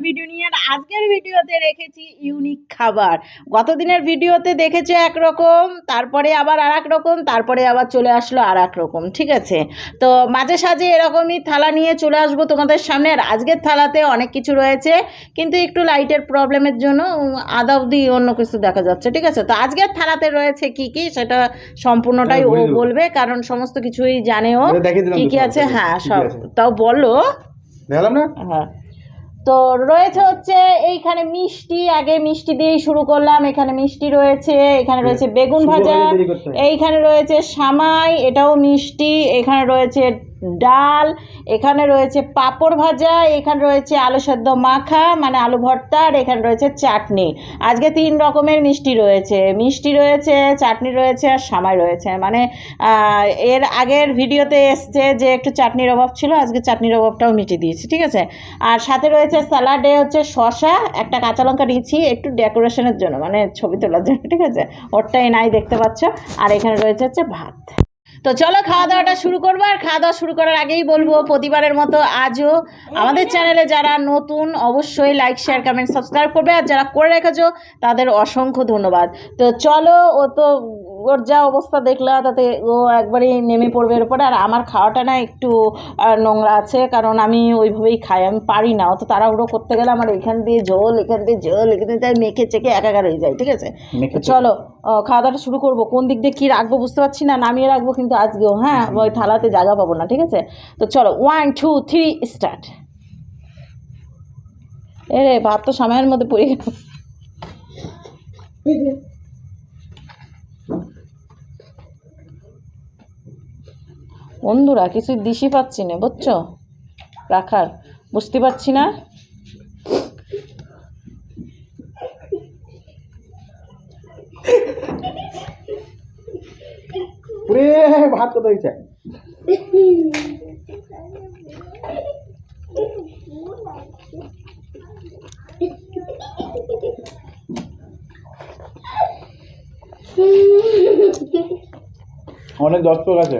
Video নিয়ে। আর আজকের ভিডিওতে রেখেছি ইউনিক খাবার। গতদিনের ভিডিওতে দেখেছো একরকম, তারপরে আবার আর এক রকম, তারপরে আবার চলে আসলো আর এক রকম, ঠিক আছে? তো মাঝে সাঝে এরকমই থালা নিয়ে চলে আসবো তোমাদের সামনে। আর আজকের থালাতে অনেক কিছু রয়েছে, কিন্তু একটু লাইটের প্রবলেমের জন্য আদা অবধি অন্য কিছু দেখা যাচ্ছে, ঠিক আছে? তো আজকের থালাতে রয়েছে কি কি সেটা সম্পূর্ণটাই ও বলবে, কারণ সমস্ত কিছুই জানে ও কি কি আছে। হ্যাঁ সব তাও বলো। হ্যাঁ, তো রয়েছে হচ্ছে এইখানে মিষ্টি। আগে মিষ্টি দিয়েই শুরু করলাম। এখানে মিষ্টি রয়েছে, এখানে রয়েছে বেগুন ভাজা, এইখানে রয়েছে সামাই, এটাও মিষ্টি, এখানে রয়েছে ডাল, এখানে রয়েছে পাঁপড় ভাজা, এখানে রয়েছে আলু সেদ্ধ মাখা মানে আলু ভর্তা, আর এখানে রয়েছে চাটনি। আজকে 3 রকমের মিষ্টি রয়েছে, চাটনি রয়েছে আর সামাই রয়েছে। মানে এর আগের ভিডিওতে এসছে যে একটু চাটনির অভাব ছিল, আজকে চাটনির অভাবটাও মিটিয়ে দিয়েছি, ঠিক আছে? আর সাথে রয়েছে স্যালাডে হচ্ছে শসা, একটা কাঁচা লঙ্কা নিয়েছি একটু ডেকোরেশনের জন্য, মানে ছবি তোলার জন্য, ঠিক আছে? ওরটাই নাই দেখতে পাচ্ছ। আর এখানে রয়েছে হচ্ছে ভাত। তো চলো খাওয়া দাওয়াটা শুরু করবো। আর খাওয়া দাওয়া শুরু করার আগেই বলবো, প্রতিবারের মতো আজও আমাদের চ্যানেলে যারা নতুন অবশ্যই লাইক শেয়ার কমেন্ট সাবস্ক্রাইব করবে, আর যারা করে রেখেছো তাদের অসংখ্য ধন্যবাদ। তো চলো, ও তো ওর যা অবস্থা দেখলা তাতে ও একবারই নেমে পড়বে এর উপরে। আর আমার খাওয়াটা না একটু নোংরা আছে, কারণ আমি ওইভাবেই খাই, আমি পারি না অত তাড়াহুড়ো করতে গেলে। আমার এখান দিয়ে ঝোল, এখান দিয়ে ঝোল, এখান দিয়ে মেখে চেখে একাকার হয়ে যায়, ঠিক আছে? চলো খাওয়া দাওয়াটা শুরু করবো। কোন দিক দিয়ে কী রাখবো বুঝতে পারছি না, নামিয়ে রাখবো কিন্তু আজকেও, হ্যাঁ ওই থালাতে জায়গা পাবো না, ঠিক আছে? তো চলো 1 2 3 স্টার্ট। এরে ভাত তো সময়ের মধ্যে পড়ে গেল। বন্ধুরা কিছুই দিশি পাচ্ছি না, বুঝছো? রাখার বুঝতে পারছি না। ভাত কত হয়েছে? অনেক দর্শক আছে।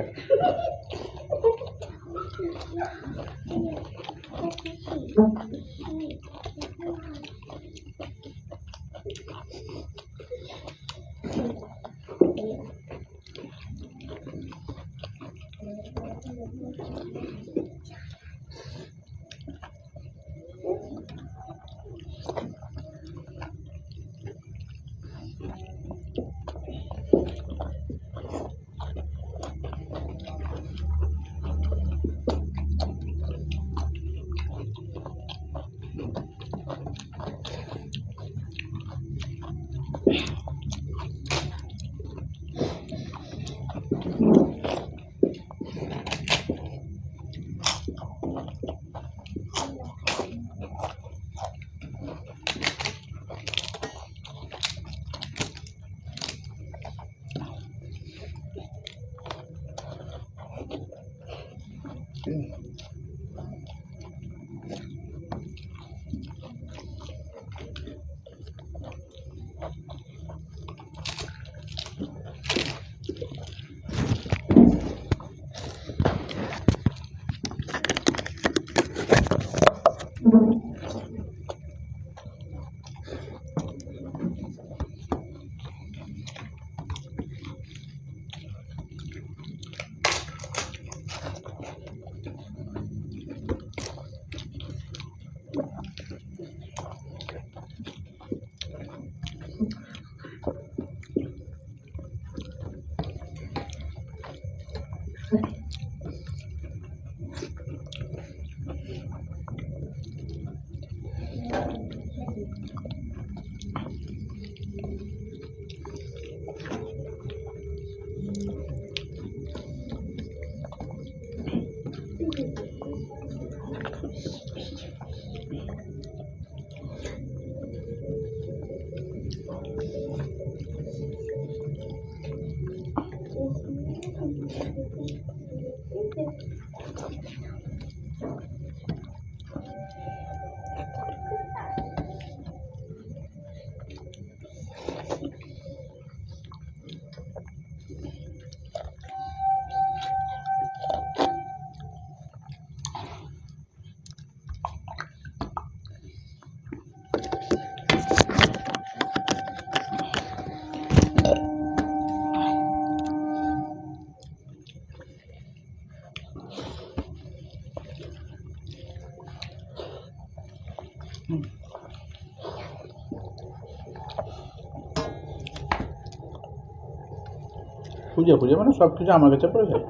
খুঁজে খুঁজে মানে সব কিছু আমার কাছে পড়ে যায়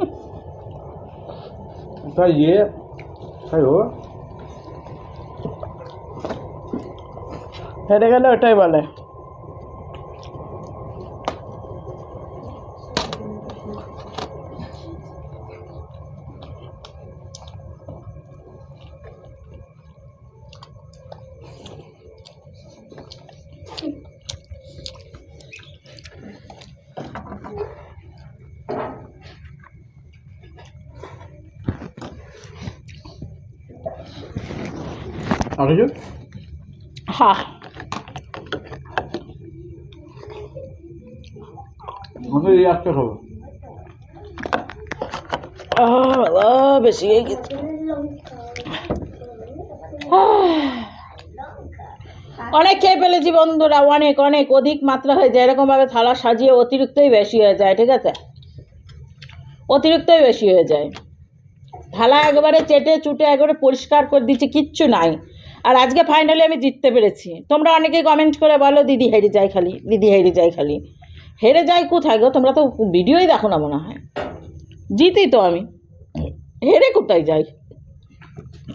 তাই তাই ও হেরে গেলে ওটাই বলে। আর কিছু হ্যাঁ, আমাকে এই একটা খাবো বেশি হয়ে গেছে। অনেক খেয়ে ফেলেছি বন্ধুরা, অনেক অনেক অধিক মাত্রা হয়ে যায়, এরকমভাবে থালা সাজিয়ে অতিরিক্তই বেশি হয়ে যায়, ঠিক আছে, অতিরিক্তই বেশি হয়ে যায়। থালা একবারে চেটে চুটে একবারে পরিষ্কার করে দিচ্ছি, কিচ্ছু নাই। আর আজকে ফাইনালি আমি জিততে পেরেছি। তোমরা অনেকেই কমেন্ট করে বলো দিদি হেরে যায় খালি, দিদি হেরে যায় খালি। হেরে যায় কোথায় গো, তোমরা তো ভিডিওই দেখো না মনে হয়। জিতি তো আমি, হেরে কোথায় যাই।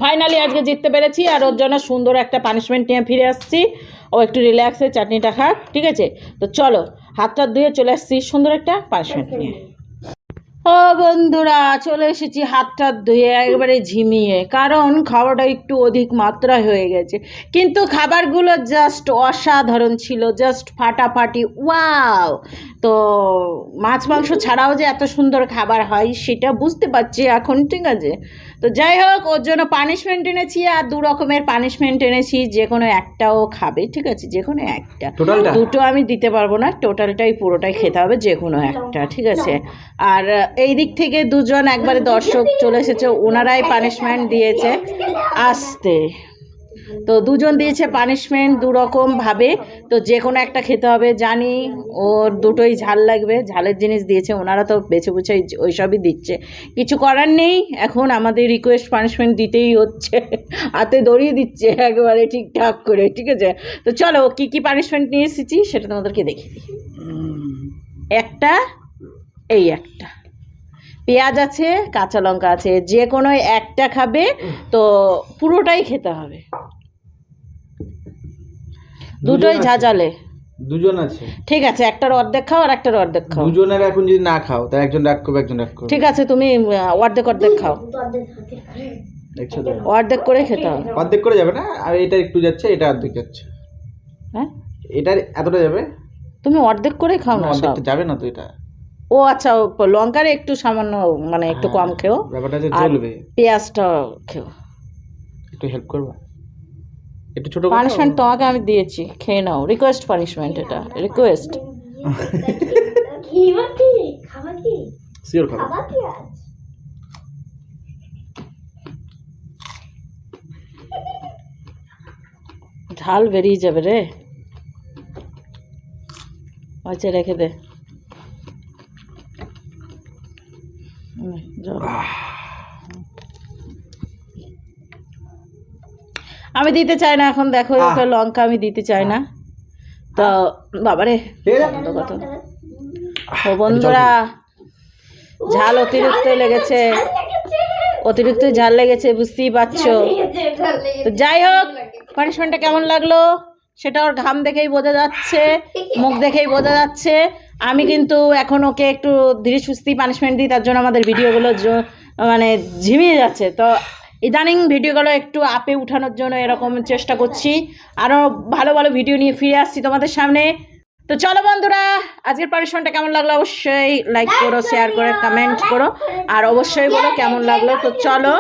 ফাইনালি আজকে জিততে পেরেছি, আর ওর জন্য সুন্দর একটা পানিশমেন্ট নিয়ে ফিরে আসছি। ও একটু রিল্যাক্সে চাটনিটা খাক, ঠিক আছে। তো চলো, হাতটা ধুয়ে চলে আসছি সুন্দর একটা পানিশমেন্ট নিয়ে। ও বন্ধুরা, চলে এসেছি হাতটা ধুয়ে একবারে ঝিমিয়ে, কারণ খাওয়াটা একটু অধিক মাত্রায় হয়ে গেছে। কিন্তু খাবারগুলো জাস্ট অসাধারণ ছিল, জাস্ট ফাটাফাটি, ওয়াও। তো মাছ মাংস ছাড়াও যে এত সুন্দর খাবার হয় সেটা বুঝতে পারছি এখন, ঠিক আছে। তো যাই হোক, ওর জন্য পানিশমেন্ট এনেছি, আর 2 রকমের পানিশমেন্ট এনেছি, যে কোনো একটাও খাবে, ঠিক আছে, যে কোনো একটা। টোটালটা? দুটো আমি দিতে পারবো না, টোটালটাই পুরোটাই খেতে হবে, যে কোনো একটা, ঠিক আছে। আর এই দিক থেকে দুজন একবারে দর্শক চলে এসেছে, ওনারাই পানিশমেন্ট দিয়েছে আসতে। তো দুজন দিয়েছে পানিশমেন্ট 2 রকমভাবে, তো যে কোনো একটা খেতে হবে, জানি ওর দুটোই ঝাল লাগবে, ঝালের জিনিস দিয়েছে। ওনারা তো বেছে বুঝে ওই সবই দিচ্ছে, কিছু করার নেই। এখন আমাদের রিকোয়েস্ট পানিশমেন্ট দিতেই হচ্ছে, হাতে দড়িয়ে দিচ্ছে একেবারে ঠিকঠাক করে, ঠিক আছে। তো চলো, কী কী পানিশমেন্ট নিয়ে এসেছি সেটা তোমাদেরকে দেখিয়ে দিই। একটা, এই একটা পেঁয়াজ আছে, কাঁচা লঙ্কা আছে, যে কোনো একটা খাবে, তো পুরোটাই খেতে হবে, দুটোই ঝাঁঝালে। দুজন আছে, ঠিক আছে, একটার অর্ধেক খাও আর একটার অর্ধেক খাও। দুজনের এখন যদি না খাও তাহলে একজন রাগ করবে, একজন রাগ করবে। ঠিক আছে, তুমি অর্ধেক অর্ধেক খাও, একসাথে অর্ধেক করে খেতে হবে। অর্ধেক করে যাবে না, আর এটা একটু যাচ্ছে, এটা অর্ধেক যাচ্ছে, হ্যাঁ, এটার এতটা যাবে, তুমি অর্ধেক করে খাও না সব। অর্ধেকটা যাবে না তো এটা। ও আচ্ছা, লঙ্কার একটু সামান্য, মানে একটু কম খেও, ব্যাপারটা যে আর জ্বলবে, পেঁয়াজটা খেও। একটু হেল্প করবা, একটু ছোট পানিশমেন্ট তোমাকে আমি দিয়েছি, খেয়ে নাও, রিকোয়েস্ট পানিশমেন্ট, এটা রিকোয়েস্ট। শিওর খাবো। ঝাল বেরিয়ে যাবে রে, আচ্ছা রেখে দে। আমি দিতে চাই না এখন, দেখো ওকে লঙ্কা আমি দিতে চাই না, তো বাবারে কত। ও বন্ধুরা, ঝাল অতিরিক্ত লেগেছে, অতিরিক্ত ঝাল লেগেছে, বুঝতেই পারছো। তো যাই হোক, পানিশমেন্টটা কেমন লাগলো সেটা ওর ঘাম দেখেই বোঝা যাচ্ছে, মুখ দেখেই বোঝা যাচ্ছে। আমি কিন্তু এখন ওকে একটু ধীরে সুস্থেই পানিশমেন্ট দিই, তার জন্য আমাদের ভিডিওগুলো মানে ঝিমিয়ে যাচ্ছে। তো ইদানিং ভিডিওগুলো একটু আপে উঠানোর জন্য এরকম চেষ্টা করছি, আরও ভালো ভালো ভিডিও নিয়ে ফিরে আসছি তোমাদের সামনে। তো চলো বন্ধুরা, আজকের পানিশমেন্টটা কেমন লাগলো অবশ্যই লাইক করো, শেয়ার করে কমেন্ট করো, আর অবশ্যই বলো কেমন লাগলো। তো চলো,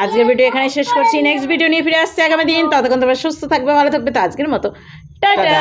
আজকের ভিডিও এখানে শেষ করছি, নেক্সট ভিডিও নিয়ে ফিরে আসছি আগামী দিন। ততক্ষণ তোমরা সুস্থ থাকবে, ভালো থাকবে। তো আজকের মতো টাটা।